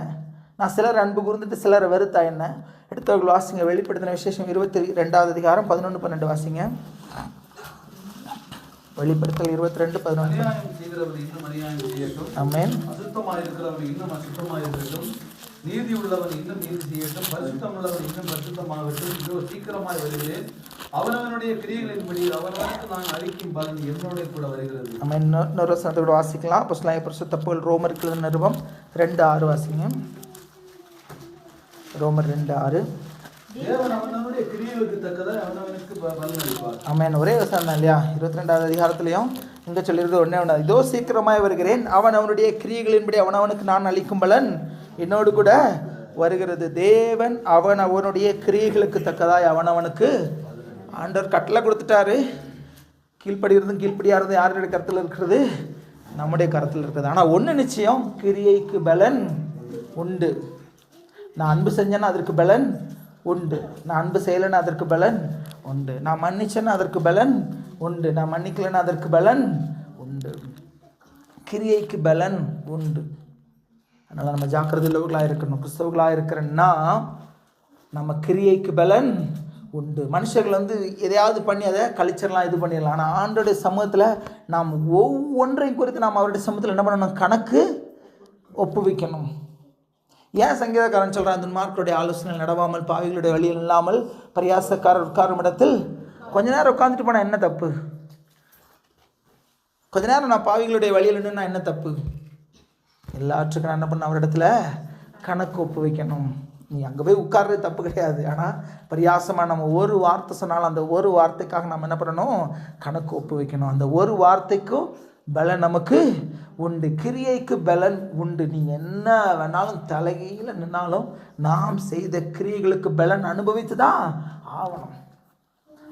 நான் சிலர் அன்பு கூர்ந்துட்டு சிலரை வெறுத்தா என்ன? எடுத்தவர்கள் வாசிங்க, வெளிப்படுத்தின விசேஷம் 22வது அதிகாரம் 11-12 வாசிங்க. வெளிப்படுத்தல் 22:11. ஆமென். அசுத்தமாயிருக்கிறவன் இன்னும் அசுத்தமாயிருக்கட்டும், நீதி உள்ளவன் இன்னும் நீதி செய்யட்டும், பரிசுத்தம் உள்ளவன் இன்னும் பரிசுத்தமாகட்டும். இதோ சீக்கிரமாய் வருகிறேன், அவனவனுடைய கிரியைகளின்படி அவனவனுக்கு நான் அளிக்கும் பலன் என்னோட கூட வருகிறது. நம்ம இன்னொரு வசனத்தோட வாசிக்கலாம். அப்போஸ்தலனாகிய பரிசுத்த பவுல் ரோமருக்கு எழுதின நிருபம் 2:6 வாசிங்க. ரோமர் 2:6. தேவன் அவனவனுடைய கிரியைகளுக்கு தக்கதாக அவனவனுக்கு பலன் அளிப்பார். ஆமென். ஒரே வசனம் தான் இல்லையா? 22வது அதிகாரத்திலையும் இங்கே சொல்லியிருக்கிறது ஒன்றே, இதோ சீக்கிரமாய் வருகிறேன், அவன் அவனுடைய கிரியைகளின்படி அவனவனுக்கு நான் அளிக்கும் பலன் என்னோடு கூட வருகிறது. தேவன் அவனுடைய கிரியைகளுக்கு தக்கதாய் அவனவனுக்கு ஆண்டவர் கட்டளை கொடுத்துட்டாரு. கீழ்ப்படிகிறதும் கீழ்ப்படியாகிறதும் யாருடைய கருத்தில் இருக்கிறது? நம்முடைய கருத்தில் இருக்குது. ஆனால் ஒன்று நிச்சயம், கிரியைக்கு பலன் உண்டு. நான் அன்பு செஞ்சேன்னா அதற்கு பலன் உண்டு, நான் அன்பு செய்யலைன்னா அதற்கு பலன் உண்டு, நான் மன்னிச்சேன்னா அதற்கு பலன் உண்டு, நான் மன்னிக்கலைன்னா அதற்கு பலன் உண்டு. கிரியைக்கு பலன் உண்டு. அதனால் நம்ம ஜாக்கிரதை உள்ளவர்களாக இருக்கணும். கிறிஸ்தவர்களாக இருக்கிறன்னா நம்ம கிரியைக்கு பலன் உண்டு. மனுஷர்கள் எதையாவது பண்ணி அதை கல்ச்சர்லாம் இது பண்ணிடலாம். ஆனால் ஆண்டோடைய சமூகத்தில் நாம் ஒவ்வொன்றையும் குறித்து நாம் அவருடைய சமூகத்தில் என்ன பண்ணணும்? கணக்கு ஒப்புவிக்கணும். ஏன் சங்கீதக்காரன் சொல்கிறான், துன்மார்க்கருடைய ஆலோசனை நடவாமல் பாவிகளுடைய வழியில் இல்லாமல் பரியாசக்காரர் உட்காரும் இடத்தில் கொஞ்ச நேரம் உட்காந்துட்டு போனால் என்ன தப்பு? கொஞ்ச நேரம் நான் பாவிகளுடைய வழியில் நின்னா என்ன தப்பு? எல்லாற்றுக்கும் நான் என்ன பண்ண அவரிடத்துல கணக்கு ஒப்புவிக்கணும். நீ அங்கே போய் உட்கார்றது தப்பு கிடையாது. ஆனால் பரியாசமாக நம்ம ஒரு வார்த்தை சொன்னாலும் அந்த ஒரு வார்த்தைக்காக நம்ம என்ன பண்ணணும்? கணக்கு ஒப்புவிக்கணும். அந்த ஒரு வார்த்தைக்கும் பலன் நமக்கு உண்டு. கிரியைக்கு பலன் உண்டு. நீங்கள் என்ன வேணாலும் தலைகீழ நின்னாலும் நாம் செய்த கிரியைகளுக்கு பலன் அனுபவித்து தான் ஆகணும்.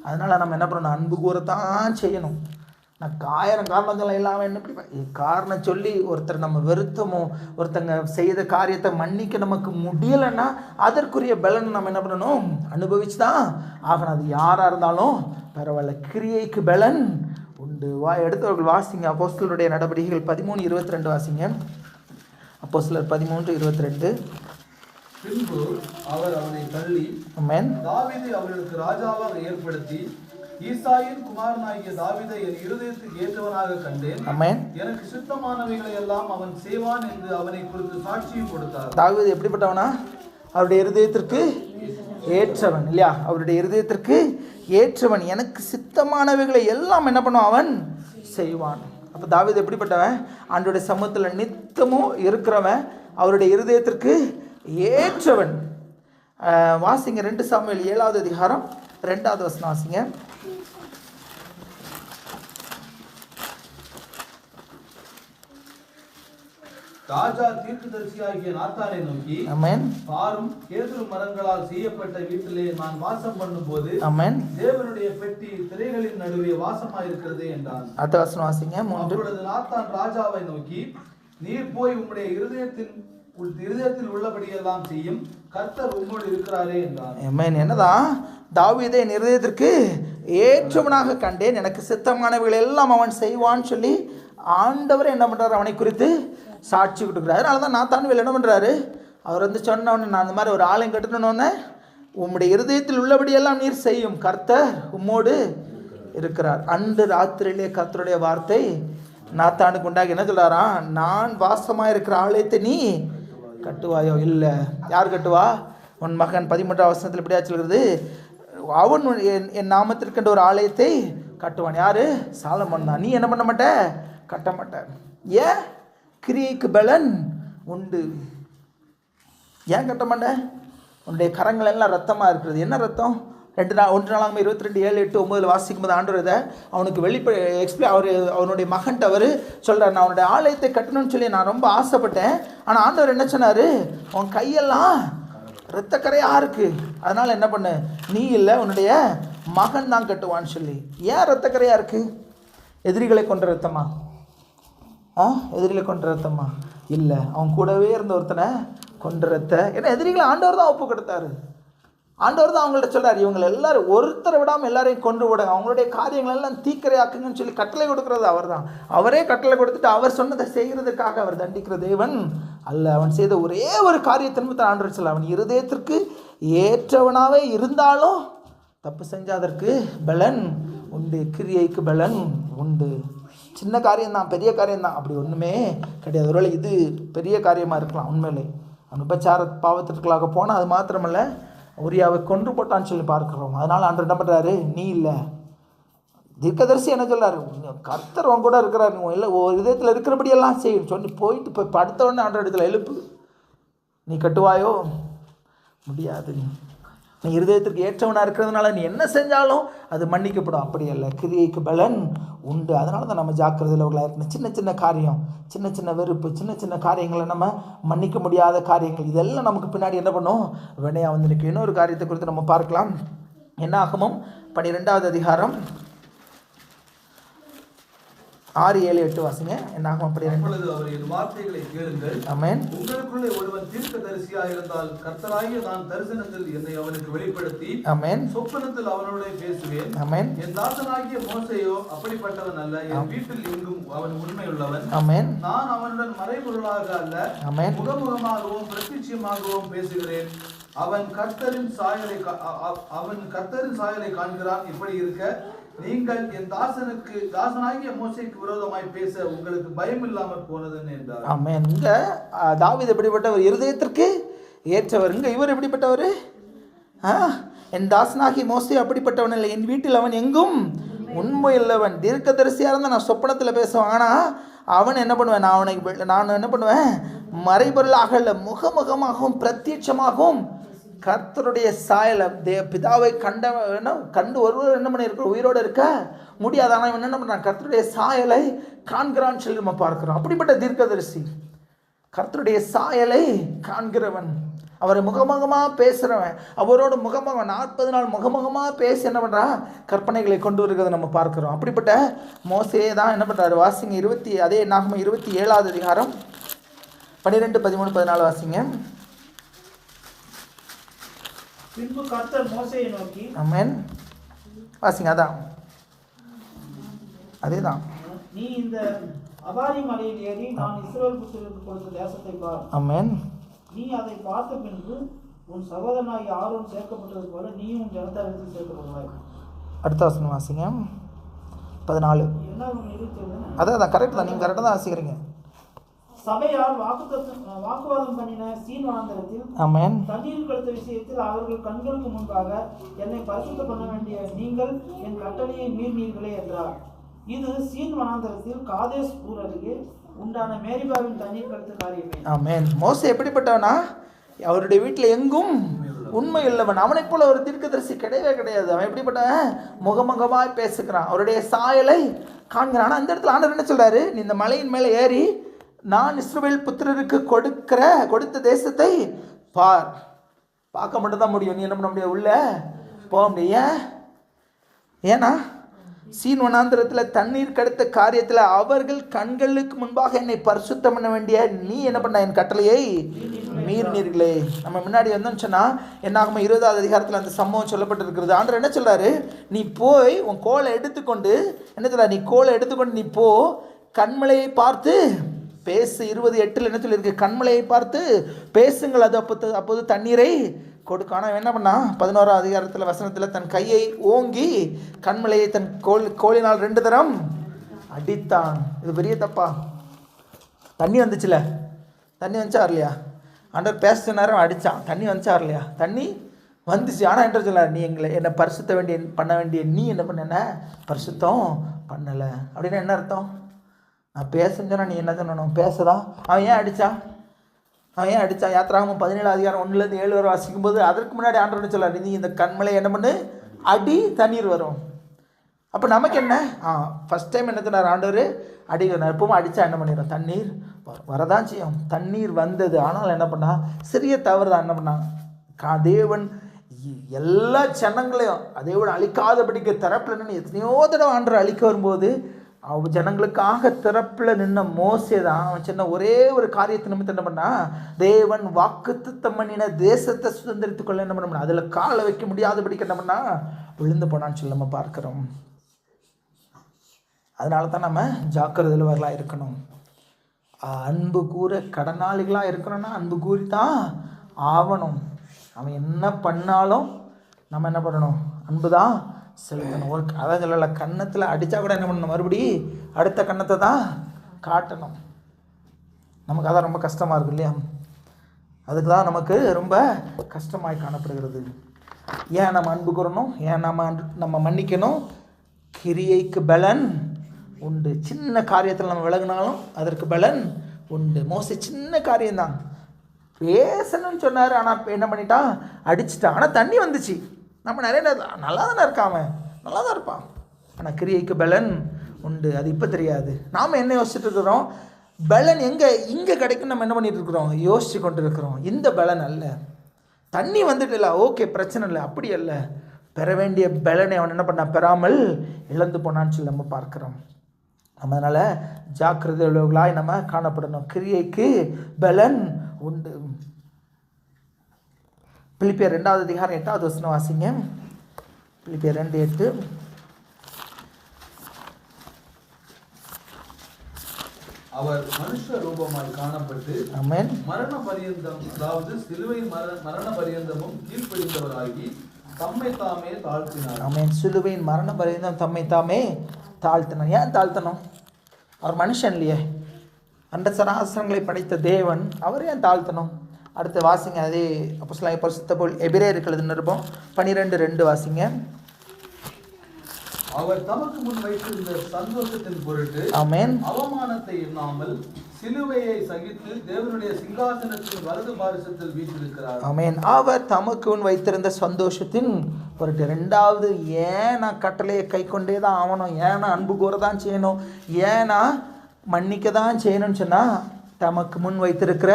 அதனால் நம்ம என்ன பண்ணணும்? அன்பு கூறத்தான் செய்யணும். நான் 1000 காரணங்கள் இல்லாமல் என்ன இப்படி காரணம் சொல்லி ஒருத்தர் நம்ம வெறுத்தமோ, ஒருத்தங்க செய்த காரியத்தை மன்னிக்க நமக்கு முடியலைன்னா அதற்குரிய பலன் நம்ம என்ன பண்ணணும்? அனுபவிச்சு தான் ஆகணும். அது யாராக இருந்தாலும் பரவாயில்ல. கிரியைக்கு பலன் உண்டு. எடுத்தவர்கள் வாசிங்க. அப்போஸ்தலருடைய நடவடிக்கைகள் 13:22 வாசிங்க. அப்போஸ்தலர் 13:22. பின்பு அவர் அவனை தள்ளி, ஆமென், தாவீதை அவர்களுக்கு ராஜாவாக ஏற்படுத்தி ஈசாயின் குமாரனாகிய தாவீதை என் இருதயத்துக்கு ஏற்றவனாக கண்டேன். ஆமென். எனக்கு சுத்தமானவைகளை எல்லாம் அவன் செய்வான் என்று அவனை குறித்து சாட்சியும் கொடுத்தார். தாவீது எப்படிப்பட்டவனா? அவருடைய இருதயத்திற்கு ஏற்றவன் இல்லையா? அவருடைய இருதயத்திற்கு ஏற்றவன், எனக்கு சித்தமானவைகளை எல்லாம் என்ன பண்ணுவான்? அவன் செய்வான். அப்போ தாவீது எப்படிப்பட்டவன்? ஆண்டவருடைய சமூகத்தில் நித்தமும் இருக்கிறவன், அவருடைய இருதயத்திற்கு ஏற்றவன். வாசிங்க 2 சாமுவேல் 7வது அதிகாரம் 2வது வசனம் வாசிங்க. ராஜா தீர்க்கதரிசியாகிய நாத்தானை நோக்கி, ஆமென், பாரும் கேதுரு மரங்களால் செய்யப்பட்ட வீட்டிலே நான் வாசம் பண்ணும்போது ஆமென், தேவனுடைய பெட்டி திரைகளின் நடுவே வாசமாயிருக்கிறது என்றான். அடுத்த வசனம் வாசிங்க. 3. அப்பொழுது நாத்தான் ராஜாவை நோக்கி, நீர் போய் உம்முடைய இருதயத்தில் உள்ளபடியெல்லாம் செய்யும், கர்த்தர் உம்மோடு இருக்கிறாரே என்றான். ஆமென். என்னதான்? தாவீதை என் இருதயத்திற்கு ஏற்றவனாக கண்டேன், எனக்கு சித்தமானவைகள் எல்லாம் அவன் செய்வான்னு சொல்லி ஆண்டவர் என்ன பண்றாரு? அவனை குறித்து சாட்சி கொடுக்குறாரு. அதனால தான் நாத்தான்வேல் என்ன பண்ணுறாரு? அவர் சொன்னவொன்னே, நான் அந்த மாதிரி ஒரு ஆலயம் கட்டணுன்னொன்னே, உம்முடைய இருதயத்தில் உள்ளபடியெல்லாம் நீர் செய்யும், கர்த்தர் உம்மோடு இருக்கிறார். அன்று ராத்திரியிலே கர்த்தருடைய வார்த்தை நாத்தானுக்கு உண்டாகி என்ன சொல்கிறாராம்? நான் வாசமாக இருக்கிற ஆலயத்தை நீ கட்டுவாயோ? இல்லை. யார் கட்டுவா? உன் மகன் 13ஆம் வசனத்தில் இப்படியா சொல்கிறது? அவன் என் நாமத்திற்கென்ற ஒரு ஆலயத்தை கட்டுவான். யார்? சாலமோன் தான். நீ என்ன பண்ண மாட்ட? கட்ட மாட்ட. ஏன்? கிரியைக்கு பலன் உண்டு. ஏன் கட்ட மாட்டேன்? உன்னுடைய கரங்கள் எல்லாம் ரத்தமாக இருக்கிறது. என்ன ரத்தம்? 1 நாளாகம 22:7-8-9 வாசிக்கும் போது ஆண்டவர் இதை அவனுக்கு அவனுடைய மகன்ட்டு அவர் சொல்கிறார், நான் அவனுடைய ஆலயத்தை கட்டணும்னு சொல்லி நான் ரொம்ப ஆசைப்பட்டேன். ஆனால் ஆண்டவர் என்ன சொன்னார்? அவன் கையெல்லாம் இரத்தக்கரை யாருக்கு? அதனால் என்ன பண்ணு, நீ இல்லை உன்னுடைய மகன் தான் கட்டுவான்னு சொல்லி. ஏன் இரத்தக்கரையாக இருக்குது? எதிரிகளை கொண்ட ரத்தமா? எதிரிகளை கொண்ட ரத்தமா? இல்லை, அவன் கூடவே இருந்த ஒருத்தனை கொண்ட ரத்த. ஏன்னா எதிரிகளை ஆண்டவர் தான் ஒப்பு கொடுத்தாரு. ஆண்டவர் தான் அவங்கள்ட்ட சொல்கிறார், இவங்களை எல்லாரும் ஒருத்தரை விடாமல் எல்லாரையும் கொண்டு விடுங்க, அவங்களுடைய காரியங்கள் எல்லாம் தீக்கரையாக்குங்கன்னு சொல்லி கட்டளை கொடுக்குறது அவர் தான். அவரே கட்டளை கொடுத்துட்டு அவர் சொன்னதை செய்கிறதுக்காக அவர் தண்டிக்கிற தேவன் அல்ல. அவன் செய்த ஒரே ஒரு காரியத்தின் ஆண்டவர் சொல்ல, அவன் இருதயத்திற்கு ஏற்றவனாகவே இருந்தாலும் தப்பு செஞ்சால் அதற்கு பலன் உண்டு, கிரியைக்கு பலன் உண்டு. சின்ன காரியம்தான், பெரிய காரியம்தான், அப்படி ஒன்றுமே கிடையாது. ஒருவேளை இது பெரிய காரியமாக இருக்கலாம் உண்மையிலே. அவன் விபச்சார பாவத்திற்குள்ளாக போனால் அது மாத்திரமல்ல, உரியாவை கொன்று போட்டான்னு சொல்லி பார்க்குறோம். அதனால் ஆண்டவர் என்ன பண்ணுறாரு, நீ இல்லை, தீர்க்கதரிசி என்ன சொல்கிறாரு, கர்த்தர் அவன் கூட இருக்கிறார், நீ இல்லை ஒரு இதயத்தில் இருக்கிறபடியெல்லாம் செய்யும் சொல்லி போயிட்டு போய் படுத்த உடனே ஆண்டவர் இடத்துல எழுப்பு, நீ கட்டுவாயோ? முடியாது. நீ இருதயத்திற்கு ஏற்றவனாக இருக்கிறதுனால நீ என்ன செஞ்சாலும் அது மன்னிக்கப்படும். அப்படி அல்ல, கிரியைக்கு பலன் உண்டு. அதனால தான் நம்ம ஜாக்கிரதையில் உள்ளவர்களாக இருக்கணும். சின்ன சின்ன காரியம், சின்ன சின்ன வெறுப்பு, சின்ன சின்ன காரியங்களை நம்ம மன்னிக்க முடியாத காரியங்கள், இதெல்லாம் நமக்கு பின்னாடி என்ன பண்ணும், வினையாக வந்திருக்கு. இன்னொரு காரியத்தை குறித்து நம்ம பார்க்கலாம். என்னாகமம் 12வது அதிகாரம் 6, 7, 8 வாசிங்க. என்னாகமம் 12. அப்பொழுது அவர் என் வார்த்தைகளை கேளுங்கள். ஆமென். உங்களுக்குள்ளே ஒருவன் தீர்க்கதரிசியாக இருந்தால் கர்த்தராகிய நான் தரிசனத்தில் என்னை அவனுக்கு வெளிப்படுத்தி, ஆமென், சொப்பனத்தில் அவனோட பேசுவேன். ஆமென். என் தாசனாகிய மோசேயோ அப்படிப்பட்டவன் அல்ல, என் வீட்டில் எங்கும் அவன் உண்மையுள்ளவன். ஆமென். நான் அவனுடன் மறைபொருளாக அல்ல, ஆமென், முகமுகமாகவும் பிரத்யட்சமாகவும் பேசுகிறேன். அவன் கர்த்தரின் சாயலை காண்கிறான். இப்படி இருக்க நீங்கள் என் தாசனாகிய மோசேக்கு விரோதமாய் பேச உங்களுக்கு பயம் இல்லாமல் போனதுன்னு என்றார். ஆமென். இங்க தாவீது எப்படிப்பட்டவர், இருதயத்திற்கு ஏற்றவர். இங்க இவர் எப்படிப்பட்டவர், என் தாசனாகி மோசே அப்படிப்பட்டவன் இல்லை, என் வீட்டில் அவன் எங்கும் உண்மை இல்லவன். தீர்க்கதரிசியாக இருந்தால் நான் சொப்பனத்தில் பேசுவேன், ஆனால் அவன் என்ன பண்ணுவேன், நான் என்ன பண்ணுவேன், மறைபொருளாக இல்லை, முகமுகமாகவும் பிரத்யட்சமாகவும் கர்த்தருடைய சாயலை பிதாவை கண்டு ஒருவர் என்ன பண்ணியிருக்கிற உயிரோடு இருக்க முடியாது. ஆனால் இவன் என்ன பண்ணுறான், கர்த்தருடைய சாயலை காண்கிறான்னு சொல்லி நம்ம பார்க்குறோம். அப்படிப்பட்ட தீர்க்கதரிசி, கர்த்தருடைய சாயலை காண்கிறவன், அவரை முகமுகமாக பேசுகிறவன், அவரோட முகமுகம் 40 நாள் முகமுகமாக பேசி என்ன பண்ணுறான், கற்பனைகளை கொண்டு வருகிறத நம்ம பார்க்குறோம். அப்படிப்பட்ட மோசே தான் என்ன பண்ணுறாரு, வாசிங்க அதே நாகமம் 27வது அதிகாரம் 12, 13, 14 வாசிங்க. பின்பு கர்த்தர் மோசேயை நோக்கி, ஆமென், வாசிங்க. அதேதான், நீ இந்த அபாரி மலையில் ஏறி நான் இஸ்ரவேல் புத்திரருக்கு கொடுத்த தேசத்தை பார். ஆமென். நீ அதை பார்த்த பின்பு உன் சகோதரனாகிய ஆரோன் சேர்க்கப்பட்டது போல நீயும் உன் ஜனத்தாரிடத்தில் சேர்க்கப்படுவாய். அடுத்த வசனம் வாசிங்க 14. என்ன 27? அதான் கரெக்ட் தான், நீங்கள் கரெக்டாக தான் வாசிக்கிறீங்க. சபையால் வாக்குவாதம் பண்ணின சீன் வனாந்தரத்தில் ஆமென், தண்ணீர் கொடுத்த விஷயத்தில் அவர்கள் கண்களுக்கு முன்பாக என்னை பரிசுத்தம் பண்ண வேண்டிய நீங்கள் என் கட்டளையை மீறினீர்களே என்றார். இது சீன் வனாந்தரத்தில் காதேஸ் ஊர் அருகே உண்டான மேரிபாவின் தண்ணீர் கடுத்த காரியமே. ஆமென். மோசே எப்படிப்பட்டவனா, அவருடைய வீட்டில் எங்கும் உண்மை இல்லவன். அவனைப் போல ஒரு தீர்க்கதரிசி கிடையவே கிடையாது. அவன் எப்படிப்பட்டவன், முகமுகமாய் பேசுகிறான், அவருடைய சாயலை காண்கிறான். ஆனால் அந்த இடத்துல ஆண்டவர் என்ன சொல்றாரு, நீ இந்த மலையின் மேலே ஏறி நான் இஸ்ரவேல் புத்திரருக்கு கொடுத்த தேசத்தை பார். பார்க்க மட்டும்தான் முடியும், நீ என்ன பண்ண முடியாது, உள்ள போக முடியும். ஏன்னா சீன் வனாந்திரத்தில் தண்ணீர் கடுத்த காரியத்தில் அவர்கள் கண்களுக்கு முன்பாக என்னை பரிசுத்தம் பண்ண வேண்டிய நீ என்ன பண்ண, என் கட்டளையை மீறினீர்களே. நம்ம முன்னாடி வந்தோம்னு சொன்னால் என்னாகும் 20வது அதிகாரத்தில் அந்த சம்பவம் சொல்லப்பட்டிருக்கிறது. ஆண்டவர் என்ன சொல்றாரு, நீ போய் உன் கோலை எடுத்துக்கொண்டு என்ன சொல்ற, நீ கோலை எடுத்துக்கொண்டு நீ போ, கண்மலையை பார்த்து பேசு. 20:8 என்ன சொல்லியிருக்கு, கண்மலையை பார்த்து பேசுங்கள், அது அப்போது தண்ணீரை கொடுக்கும். ஆனால் என்ன பண்ணா 11வது அதிகாரத்தில் வசனத்தில் தன் கையை ஓங்கி கண்மலையை தன் கோலினால் 2 தரம் அடித்தான். இது பெரிய தப்பா? தண்ணி வந்துச்சுல, தண்ணி வந்துச்சா இல்லையா? ஆண்டவர் பேச நேரம் அடித்தான், தண்ணி வந்துச்சா இல்லையா? தண்ணி வந்துச்சு. ஆனால் என்ன சொல்லார், நீ என்னை பண்ண வேண்டிய நீ என்ன பண்ண, பரிசுத்தம் பண்ணலை. அப்படின்னா என்ன அர்த்தம்? நான் பேசுனா நீ என்ன சொல்லணும், பேசுதான். அவன் ஏன் அடித்தான்? யாத்திராகமம் 17 அதிகாரம் 1லேருந்து 7 வரை வாசிக்கும் போது அதற்கு முன்னாடி ஆண்டவர் சொல்லார், நீ இந்த கண்மலை என்ன பண்ணு, அடி, தண்ணீர் வரும். அப்போ நமக்கு என்ன, ஃபஸ்ட் டைம் என்ன சொன்னார் ஆண்டவர், அடி. எப்பவும் அடித்தா என்ன பண்ணிடும், தண்ணீர் வரதான் செய்யும். தண்ணீர் வந்தது, ஆனால் என்ன பண்ணா, சிறிய தவறு தான். என்ன பண்ணா, தேவன் எல்லா ஜனங்களையும் அதே விட அழிக்காதபடிக்கு திறப்பில் நின்று எத்தனையோ தடவை ஆண்டவர் அழிக்க வரும்போது அவன் ஜனங்களுக்காக திறப்பில் நின்ன மோசே தான் அவன் சின்ன ஒரே ஒரு காரியத்தை நிமித்தம் என்ன பண்ணா, தேவன் வாக்குத்தத்தம் பண்ணின தேசத்தை சுதந்திரித்துக் கொள்ள என்ன பண்ண, அதில் காலை வைக்க முடியாதபடிக்கு என்ன பண்ணா விழுந்து போனான்னு சொல்லி நம்ம பார்க்குறோம். அதனால தான் நம்ம ஜாக்கிரதையாக இருக்கணும். அன்பு கூற கடனாளிகளாக இருக்கணும்னா அன்பு கூறி தான் ஆகணும். அவன் என்ன பண்ணாலும் நம்ம என்ன பண்ணணும், அன்பு தான் செலுத்தணும். ஒரு அதான் சொல்லலை, கன்னத்தில் அடித்தா கூட என்ன பண்ணணும், மறுபடி அடுத்த கன்னத்தை தான் காட்டணும். நமக்கு அதான் ரொம்ப கஷ்டமாக இருக்கு இல்லையா? அதுக்கு தான் நமக்கு ரொம்ப கஷ்டமாய் காணப்படுகிறது. ஏன் நம்ம அன்பு கூறணும், ஏன் நம்ம மன்னிக்கணும்? கிரியைக்கு பலன் உண்டு. சின்ன காரியத்தில் நம்ம விலகினாலும் அதற்கு பலன் உண்டு. மோசே சின்ன காரியம்தான், பேசணும்னு சொன்னார், ஆனால் என்ன பண்ணிட்டான், அடிச்சிட்டான். ஆனால் தண்ணி வந்துச்சு. நம்ம நிறைய நல்லா தானே இருக்காம, நல்லா தான் இருப்பான், ஆனால் கிரியைக்கு பலன் உண்டு. அது இப்போ தெரியாது. நாம் என்ன யோசிச்சுட்டு இருக்கிறோம், பலன் இங்கே கிடைக்கும் நம்ம என்ன பண்ணிட்டு இருக்கிறோம், யோசிச்சு கொண்டு இருக்கிறோம். இந்த பலன் அல்ல. தண்ணி வந்துட்டு இல்லை, ஓகே பிரச்சனை இல்லை, அப்படி அல்ல. பெற வேண்டிய பலனை அவன் என்ன பண்ண, பெறாமல் இழந்து போனான்னு சொல்லி நம்ம பார்க்குறோம். நம்ம அதனால் ஜாக்கிரதை உள்ளவர்களாய் நம்ம காணப்படணும். கிரியைக்கு பலன் உண்டு. பிலிப்பியர் 2வது அதிகாரம் 8வது வசனம் வாசிங்க. பிலிப்பியர் 2:8. அவர் மனுஷ ரூபமாய் காணப்பட்டு ஆமென். மரண பரியந்தம், அதாவது சிலுவை மரண பரியந்தமும் கீழ்ப்படிந்தவராகி தம்மை தாமே தாழ்த்தினார். ஆமென். சிலுவையின் மரண பரியந்தம் தம்மை தாமே தாழ்த்தினார். ஏன் தாழ்த்தணும்? அவர் மனுஷன் இல்லையே, அண்ட சராசரங்களை படைத்த தேவன், அவர் ஏன் தாழ்த்தணும்? அடுத்து வாசிங்க. அதே அப்போஸ்தலனாகிய பரிசுத்த பவுல் எபிரேயருக்கு எழுதின நிருபம் 12:2 வாசிங்க. அவர் தமக்கு முன் வைத்திருந்த சந்தோஷத்தின் பொருட்டு ஆமென் அவமானத்தை எண்ணாமல் சிலுவையை சகித்து தேவனுடைய சிங்காசனத்தின் வலது பாரிசத்தில் வீற்றிருக்கிறார். ஆமென். அவர் தமக்கு முன் வைத்திருந்த சந்தோஷத்தின் பொருட்டு. ரெண்டாவது, ஏன் நான் கட்டளையை கை கொண்டே தான் ஆகணும், ஏன்னா அன்பு கூற தான் செய்யணும், ஏன்னா மன்னிக்க தான் செய்யணும்னு சொன்னால் தமக்கு முன் வைத்திருக்கிற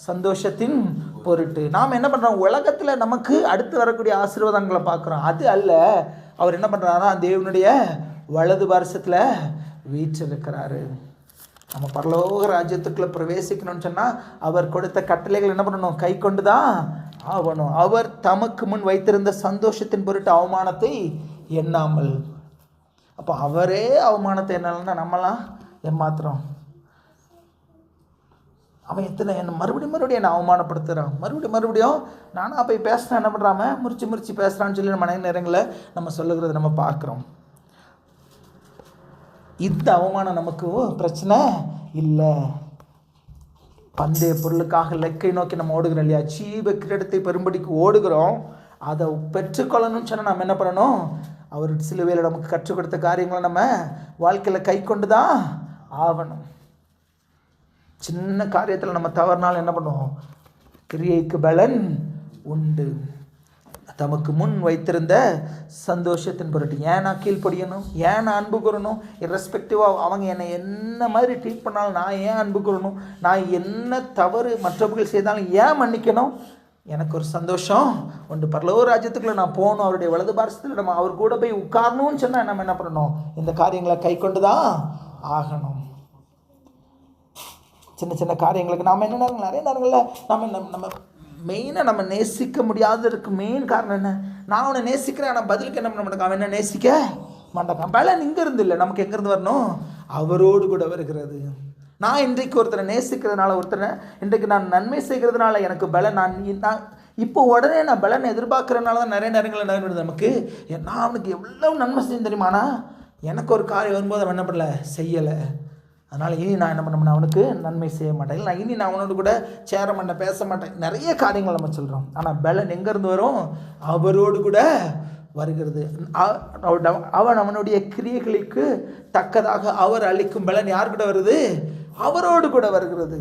சந்தோஷத்தின் பொருட்டு. நாம் என்ன பண்ணுறோம், உலகத்தில் நமக்கு அடுத்து வரக்கூடிய ஆசீர்வாதங்களை பார்க்குறோம். அது அல்ல, அவர் என்ன பண்ணுறாருன்னா தேவனுடைய வலது பாரிசத்தில் வீற்றிருக்கிறாரு. நம்ம பரலோக ராஜ்யத்துக்குள்ளே பிரவேசிக்கணும்னு சொன்னால் அவர் கொடுத்த கட்டளைகள் என்ன பண்ணணும், கை கொண்டு தான் ஆகணும். அவர் தமக்கு முன் வைத்திருந்த சந்தோஷத்தின் பொருட்டு அவமானத்தை எண்ணாமல். அப்போ அவரே அவமானத்தை எண்ணலைன்னா நம்மளாம் ஏமாத்துறோம். அவன் என்ன மறுபடியும் என்னை அவமானப்படுத்துகிறான், மறுபடியும் நானாக போய் பேசுகிறேன், என்ன பண்ணுறாம முறிச்சு பேசுகிறான்னு சொல்லி நம்ம மனைவி நேரங்களில் நம்ம சொல்லுகிறது நம்ம பார்க்குறோம். இந்த அவமானம் நமக்கு பிரச்சனை இல்லை. பந்தய பொருளுக்காக லெக்கை நோக்கி நம்ம ஓடுகிறோம் இல்லையா, ஜீவ கிரீடத்தை பெறும்படிக்கு ஓடுகிறோம். அதை பெற்றுக்கொள்ளணும்னு சொன்னால் நம்ம என்ன பண்ணணும், அவர் சிலுவையில் நமக்கு கற்றுக் கொடுத்த காரியங்களை நம்ம வாழ்க்கையில் கை கொண்டு தான் ஆகணும். சின்ன காரியத்தில் நம்ம தவறுனாலும் என்ன பண்ணுவோம், கிரியைக்கு பலன் உண்டு. தமக்கு முன் வைத்திருந்த சந்தோஷத்தின் பொருட்டு. ஏன் நான் கீழ்ப்படியணும், ஏன் நான் அன்பு கூறணும், இரஸ்பெக்டிவாக அவங்க என்னை என்ன மாதிரி ட்ரீட் பண்ணாலும் நான் ஏன் அன்பு கூறணும், நான் என்ன தவறு மற்றவர்கள் செய்தாலும் ஏன் மன்னிக்கணும், எனக்கு ஒரு சந்தோஷம் உண்டு. பரலோக ராஜ்யத்துக்குள்ளே நான் போகணும், அவருடைய வலது பாரசத்தில் நம்ம அவர் கூட போய் உட்காரணும்னு சொன்னால் நம்ம என்ன பண்ணணும், இந்த காரியங்களை கை கொண்டு தான் ஆகணும். சின்ன காரியங்களுக்கு நாம் என்ன நிறைய நேரங்களில் நம்ம மெயினாக நம்ம நேசிக்க முடியாததுக்கு மெயின் காரணம் என்ன, நான் அவனை நேசிக்கிறேன், ஆனால் பதிலுக்கு என்ன பண்ண மாட்டேங்க, அவன் என்ன நேசிக்க மாட்டான். பலன் இங்கேருந்து இல்லை, நமக்கு எங்கேருந்து வரணும், அவரோடு கூட வருகிறது. நான் இன்றைக்கு ஒருத்தரை நேசிக்கிறதுனால, ஒருத்தரை இன்றைக்கு நான் நன்மை செய்கிறதுனால எனக்கு பலன், நான் இப்போ உடனே நான் பலன் எதிர்பார்க்குறதுனால தான் நிறைய நேரங்களில் நடந்துடுது நமக்கு. நான் அவனுக்கு எவ்வளோ நன்மை செய்யும் தெரியுமானா, எனக்கு ஒரு காரியம் வரும்போது அவன் என்ன பண்ணல, செய்யலை. அதனால் இனி நான் என்ன பண்ண மாட்டேன், அவனுக்கு நன்மை செய்ய மாட்டேன், இல்லை இனி நான் அவனோடு கூட சேர மாட்டேன், பேச மாட்டேன், நிறைய காரியங்கள் நம்ம சொல்கிறோம். ஆனால் பலன் எங்கேருந்து வரும், அவரோடு கூட வருகிறது. அவன் அவனுடைய கிரியைகளுக்கு தக்கதாக அவர் அளிக்கும் பலன் யார் கூட வருது, அவரோடு கூட வருகிறது.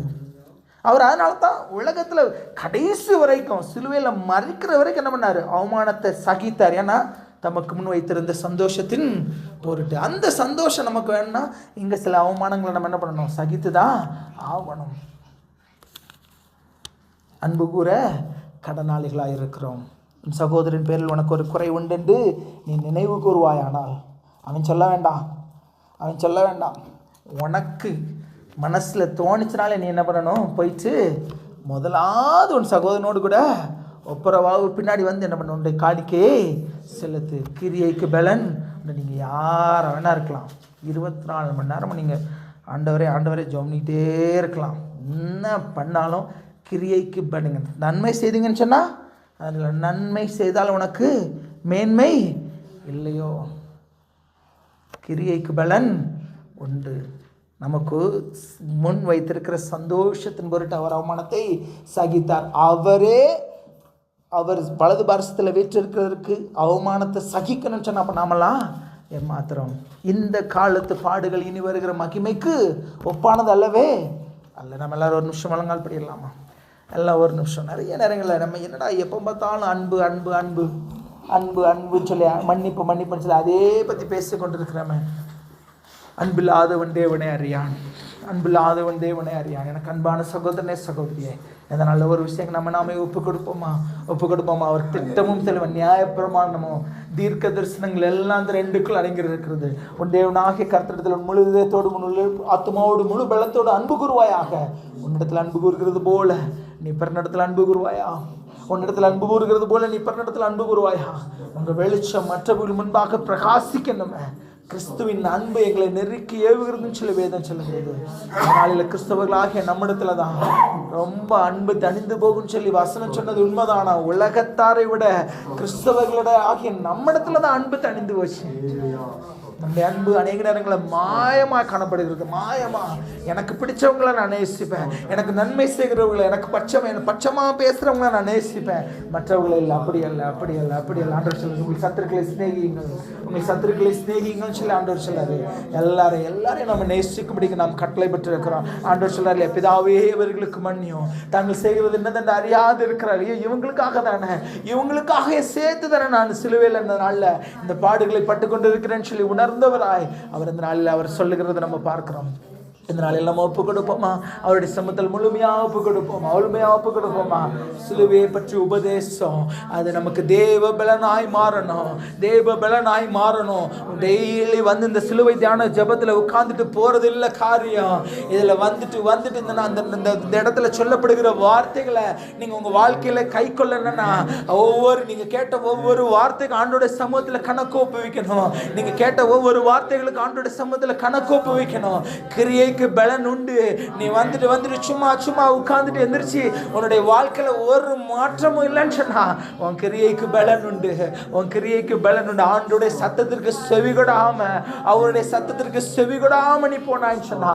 அவர் அதனால தான் உலகத்தில் கடைசி வரைக்கும் சிலுவையில் மறிக்கிற வரைக்கும் என்ன பண்ணார், அவமானத்தை சகித்தார். ஏன்னா தமக்கு முன் வைத்திருந்த சந்தோஷத்தின் பொருட்டு. அந்த சந்தோஷம் நமக்கு வேணும்னா இங்கே சில அவமானங்களை நம்ம என்ன பண்ணணும், சகித்து தான் ஆகணும். அன்பு கூற கடனாளிகளாக இருக்கிறோம். உன் சகோதரன் பேரில் உனக்கு ஒரு குறை உண்டென்று நீ நினைவு கூறுவாயானால், அவன் சொல்ல வேண்டாம், உனக்கு மனசில் தோணிச்சினாலே நீ என்ன பண்ணணும், போயிட்டு முதலாவது உன் சகோதரனோடு கூட ஒப்புரவாக பின்னாடி வந்து என்ன பண்ண, உன்னுடைய காணிக்கையை செலுத்து. கிரியைக்கு பலன். நீங்கள் யாரை வேணா இருக்கலாம், 24 மணி நேரமும் நீங்கள் ஆண்டவரே ஜோம்னிகிட்டே இருக்கலாம். என்ன பண்ணாலும் கிரியைக்கு பலன். நன்மை செய்தீங்கன்னு சொன்னால் அதில் நன்மை செய்தால் உனக்கு மேன்மை இல்லையோ, கிரியைக்கு பலன் உண்டு. நமக்கு முன் வைத்திருக்கிற சந்தோஷத்தின் பொருட்டு அவர் அவமானத்தை சகித்தார். அவர் வலது பாரசத்தில் வீற்றிருக்கிறதுக்கு அவமானத்தை சகிக்கணும்னு சொன்னால் அப்போ நாமெல்லாம் ஏமாத்திரம். இந்த காலத்து பாடுகள் இனி வருகிற மகிமைக்கு ஒப்பானது அல்லவே அல்ல. நம்ம எல்லாரும் ஒரு நிமிஷம் முழங்கால் படிடலாமா? எல்லாம் ஒரு நிமிஷம். நிறைய நேரங்களில் நம்ம என்னடா எப்போ பார்த்தாலும் அன்புன்னு சொல்லி மன்னிப்புன்னு சொல்லி அதே பற்றி பேசி கொண்டிருக்கிறோமே. அன்பில்லாதவன் தேவனே அறியான். எனக்கு அன்பான சகோதரனே சகோதரியே, இதனால் ஒரு விஷயம் நாமே ஒப்பு கொடுப்போமா? அவர் திட்டமும் தெளிவன் நியாயப்பிரமாணமும் தீர்க்க தரிசனங்கள் எல்லாம் அந்த 2க்குள் அடங்கி இருக்கிறது. உன் தேவனாகிய கர்த்தரிடத்தில் உன் முழு இதயத்தோடு முழு ஆத்மாவோடு முழு பலத்தோடு அன்பு கூறுவாயாக. உன்னிடத்தில் அன்பு கூறுகிறது போல நீ பிறனிடத்தில் அன்பு கூறுவாயா? உன்னிடத்தில் அன்பு கூறுகிறது போல நீ பிறனிடத்தில் அன்பு கூறுவாயா? உங்கள் வெளிச்சம் மற்றவர்கள் முன்பாக பிரகாசிக்கணுமே. கிறிஸ்துவின் அன்பு எங்களை நெருக்கி ஏவுகிறதுன்னு சொல்லி வேதம் சொல்லுகிறது. நாளில் கிறிஸ்தவர்களாகிய நம்மிடத்துல தான் ரொம்ப அன்பு தணிந்து போகும்னு சொல்லி வசனம் சொன்னது உண்மைதானா? உலகத்தாரை விட கிறிஸ்தவர்களோட ஆகிய நம்மிடத்துல தான் அன்பு தணிந்து போச்சு. நம்முடைய அன்பு அநேக நேரங்களில் மாயமாக காணப்படுகிறது. எனக்கு பிடிச்சவங்களை நான் நேசிப்பேன், எனக்கு நன்மை செய்கிறவங்களை, எனக்கு பட்சமாக பேசுகிறவங்களை நான் நேசிப்பேன், மற்றவங்களை இல்லை. அப்படி அல்ல. ஆண்டவர் சொல்லுது, உங்கள் சத்துருக்களை சிநேகிங்கன்னு சொல்லி ஆண்டவர் சொல்லாரு. எல்லாரையும் நம்ம நேசிக்கும்படிக்கு நாம் கட்டளை பெற்று இருக்கிறோம். ஆண்டவர் சொல்றாரு, பிதாவே இவர்களுக்கு மன்னியும், தாங்கள் செய்கிறது என்னதென்று அறியாது இருக்கிறார். இவங்களுக்காக சேர்த்து தானே நான் சிலுவையில் இந்த நாளில் இந்த பாடுகளை பட்டுக்கொண்டு இருக்கிறேன்னு சொல்லி உணர்ந்தவராய் அவர் இந்த நாளில் அவர் சொல்லுகிறத நம்ம பார்க்கிறோம். இந்த நாளில் நம்ம ஒப்பு கொடுப்போமா? அவருடைய சமூகத்தில் முழுமையாக ஒப்பு கொடுப்போமா? சிலுவையை பற்றி உபதேசம் அது நமக்கு தேவ பலனாய் மாறணும். டெய்லி வந்து இந்த சிலுவை தியான ஜபத்தில் உட்கார்ந்துட்டு போறது இல்லை காரியம். இதில் வந்துட்டு இந்த இடத்துல சொல்லப்படுகிற வார்த்தைகளை நீங்கள் உங்கள் வாழ்க்கையில் கை கொள்ளணும்னா நீங்கள் கேட்ட ஒவ்வொரு வார்த்தைக்கு ஆண்டோட சமூகத்தில் கணக்கு ஒப்புவிக்கணும். நீங்கள் கேட்ட ஒவ்வொரு வார்த்தைகளுக்கு ஆண்டோட சமூகத்தில் கணக்கு ஒப்புவிக்கணும். கிரியைக்கு பலன் உண்டு. நீ வந்துட்டு சும்மா உட்கார்ந்துட்டு எந்திரிச்சு உன்னுடைய வாழ்க்கையில ஒரு மாற்றமும் இல்லைன்னு சொன்னா உன் கிரியைக்கு பலன் உண்டு. ஆண்டோடைய சத்தத்திற்கு செவிகொடாம அவருடைய சத்தத்திற்கு செவிகொடாம நீ போனான்னு சொன்னா